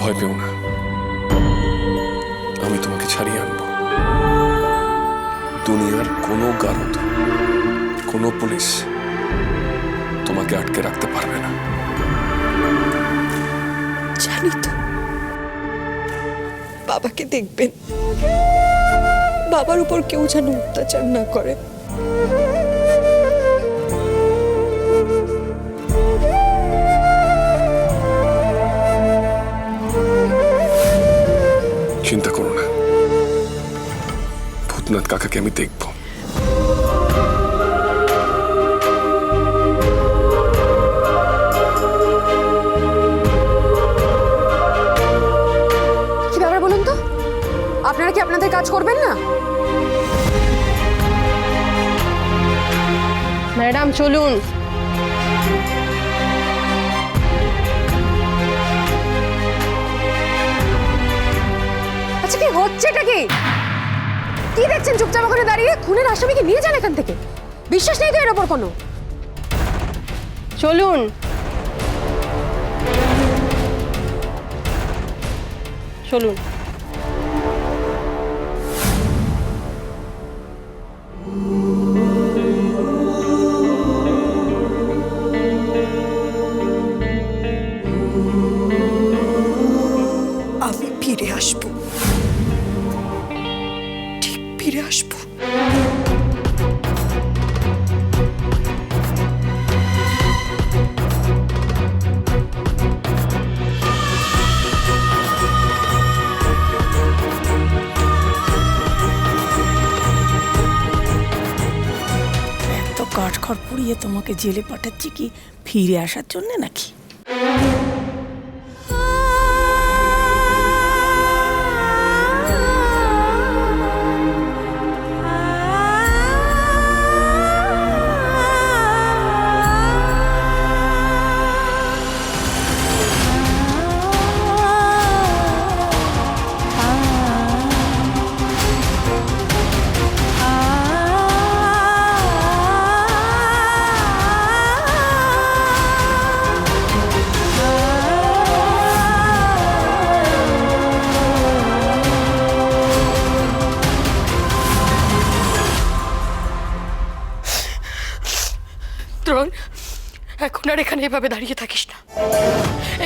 ভয় পেও না, আমি তোমাকে ছাড়িয়ে আনবো। দুনিয়ার কোনো গারদ, কোনো পুলিশ তোমাকে আটকে রাখতে পারবে না। জানি তো বাবাকে দেখবেন, বাবার উপর কেউ যেন অত্যাচার না করে। চিন্তা করো না, ভূতনাথ কাকাকে আমি দেখব। কি ব্যাপার বলুন তো, আপনারা কি আপনাদের কাজ করবেন না? ম্যাডাম চলুন। আচ্ছা কি হচ্ছেটা কি? কি দেখছেন চুপচাপ ওখানে দাঁড়িয়ে? খুনের আসামিকে নিয়ে যান এখান থেকে। বিশ্বাস নেই তো এর ওপর কোনো? চলুন চলুন। আমি ফিরে আসবো, ঠিক ফিরে আসবো। এত কাঠখড় পুড়িয়ে তোমাকে জেলে পাঠাচ্ছি কি ফিরে আসার জন্য নাকি? দ্রোণ, এখন আর এখানে এভাবে দাঁড়িয়ে থাকিস না।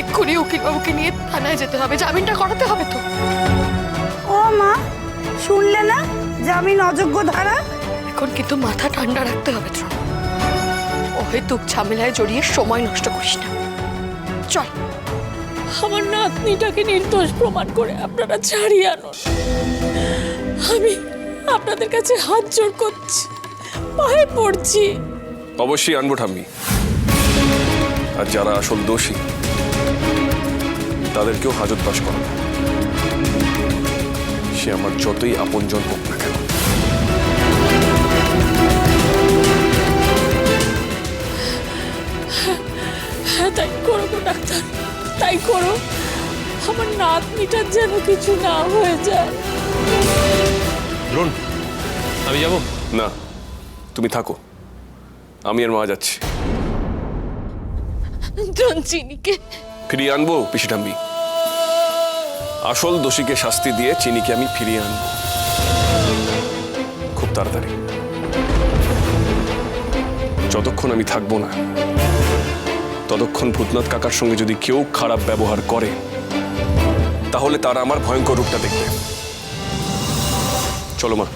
এক্ষুনি উকিলবাবুকে নিয়ে থানায় যেতে হবে, জামিনটা করাতে হবে তো। ও মা, শুনলে না জামিন অযোগ্য ধারা? এখন কিন্তু মাথা ঠান্ডা রাখতে হবে দ্রোণ। অহেতুক ঝামেলায় জড়িয়ে সময় নষ্ট করিস না। চল। আমার নাতনিটাকে নির্দোষ প্রমাণ করে আপনারা ছাড়িয়ে আনুন। আমি আপনাদের কাছে হাত জোড় করছি, পায়ে পড়ছি। অবশ্যই আনবো ঠাম্মি, আর যারা আসল দোষী তাদেরকেও হাজতবাস করাবো, সে আমার যতই আপনজন হোক না কেন। হ্যাঁ, তাই করো গো ডাক্তার, তাই করো। আমার নাতনিটার যেন কিছু না হয়ে যায়। দ্রোণ, আমি যাব না, তুমি থাকো, আমি আর মা যাচ্ছি। দ্রোণ, চিনিকে ফিরিয়ে আনবো পিসি ঠাম্মি, আসল দোষীকে শাস্তি দিয়ে চিনিকে আমি ফিরিয়ে আনবো খুব তাড়াতাড়ি। যতক্ষণ আমি থাকবো না ততক্ষণ ভূতনাথ কাকার সঙ্গে যদি কেউ খারাপ ব্যবহার করে তাহলে তারা আমার ভয়ঙ্কর রূপটা দেখবে। চলো মা।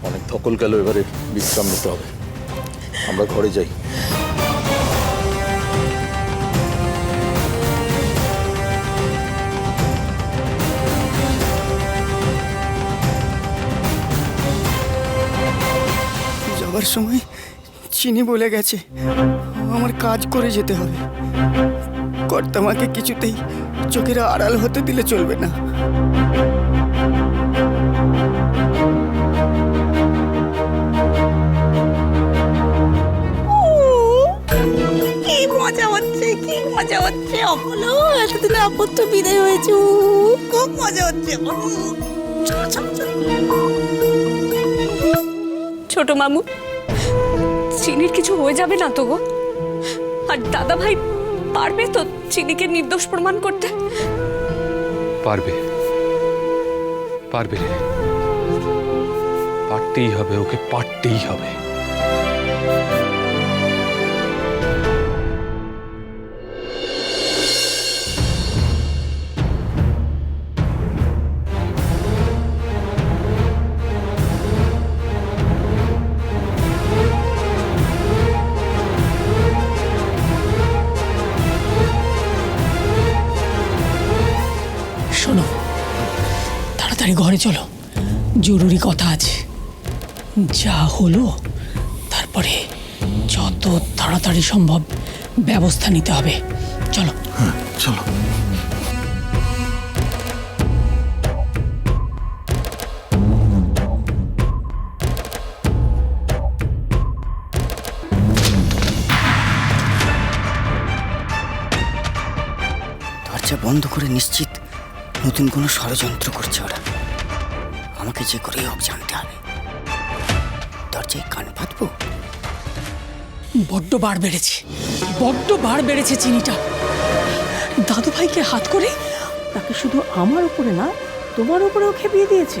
অনেক ধকল গেল, এবারে বিশ্রাম নিতে হবে। আমরা ঘরে যাই। যাবার সময় চিনি বলে গেছে আমার কাজ করে যেতে হবে। কর্তামাকে কিছুতেই চোখের আড়াল হতে দিলে চলবে না। কি মজা হচ্ছে, কি মজা হচ্ছে। সে হলো এতদিন আপত্ত বিদায় হয়েছে খুব মজা হচ্ছে চলো চলো চলো। ছোট মামু, চিনির কিছু হয়ে যাবে না তো গো? আর দাদা ভাই পারবে তো চিনিকে নির্দোষ প্রমাণ করতে? পারবে, পারবে রে, পারতেই হবে, ওকে পারতেই হবে। শোনো, তাড়াতাড়ি ঘরে চলো, জরুরি কথা আছে। যা হলো তারপরে যত তাড়াতাড়ি সম্ভব ব্যবস্থা নিতে হবে। চলো। হ্যাঁ চলো। দরজা বন্ধ করে নিশ্চিত নতুন কোনো ষড়যন্ত্র করছে ওরা। আমাকে যে করেই হোক জানতে হবে। দরজায় কান পাতবো? বড্ড বার বেড়েছে, বড্ড বার বেড়েছে চিনিটা। দাদু ভাইকে হাত করে তাকে শুধু আমার উপরে না তোমার উপরেও খেপিয়ে দিয়েছে।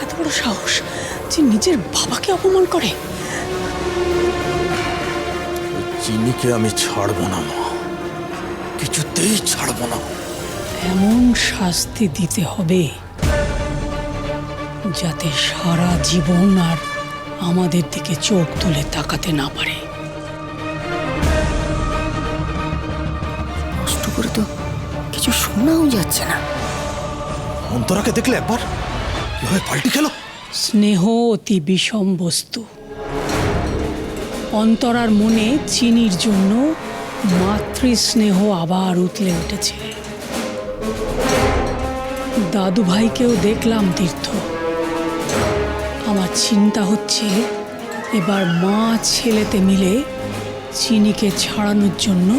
এত বড় সাহস যে নিজের বাবাকে অপমান করে। চিনিকে আমি ছাড়বো না মা, কিছুতেই ছাড়বো না। এমন শাস্তি দিতে হবে যাতে সারা জীবন আর আমাদের দিকে চোখ তুলে তাকাতে না পারে। কষ্ট করে তো কিছু শোনাও যাচ্ছে না। অন্তরাকে দেখলে একবার কিভাবে পাল্টি খেলো। স্নেহ অতি বিষম বস্তু। অন্তরার মনে চিনির জন্য মাতৃস্নেহ আবার উতলে উঠেছে। দাদু ভাইকেও দেখলাম তীর্থ। আমার চিন্তা হচ্ছে এবার মা ছেলেতে মিলে চিনিকে ছাড়ানোর জন্য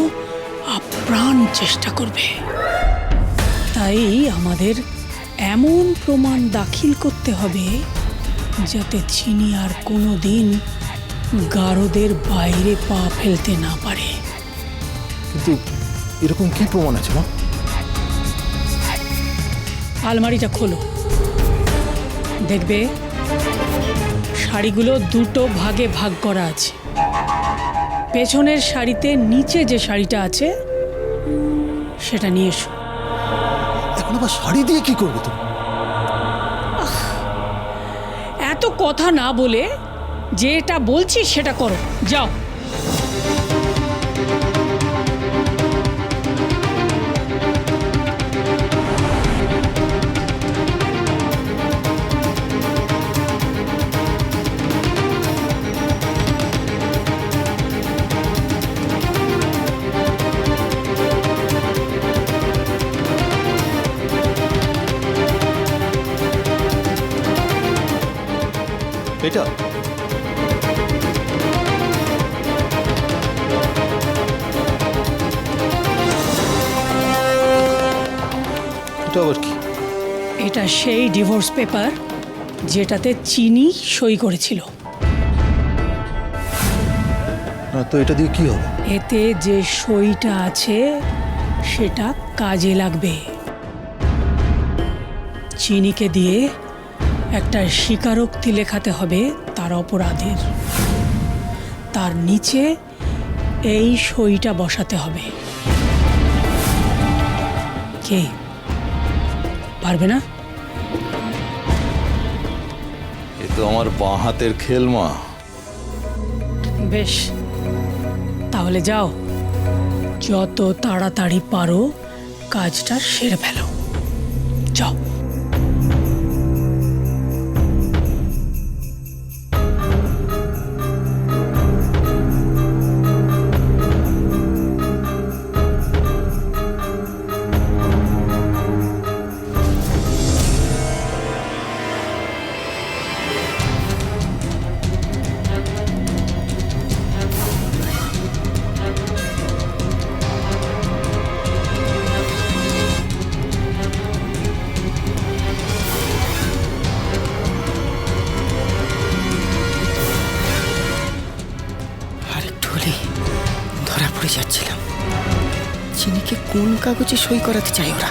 আপ্রাণ চেষ্টা করবে। তাই আমাদের এমন প্রমাণ দাখিল করতে হবে যাতে চিনি আর কোনো দিন গারদের বাইরে পা ফেলতে না পারে। কিন্তু এরকম কি প্রমাণ আছে মা? আলমারিটা খোলো, দেখবে শাড়িগুলো দুটো ভাগে ভাগ করা আছে। পেছনের শাড়িতে নিচে যে শাড়িটা আছে সেটা নিয়ে এসো। এখন আবার শাড়ি দিয়ে কি করবে তুমি? এত কথা না বলে যেটা বলছি সেটা করো, যাও। এটা এটা আবার কি? এটা সেই ডিভোর্স পেপার যেটাতে চিনি সই করেছিল। না তো এটা দিয়ে কি হবে? এতে যে সইটা আছে সেটা কাজে লাগবে। চিনিকে দিয়ে একটা স্বীকারোক্তি লেখাতে হবে তার অপরাধের। তার নিচে এই সইটা বসাতে হবে। কে পারবে না? এ তো আমার বাঁ হাতের খেল মা। বেশ, তাহলে যাও, যত তাড়াতাড়ি পারো কাজটা সেরে ফেলো। যাও। করে যাচ্ছিলাম চিনিকে কোন কাগজে সই করাতে চাই ওরা।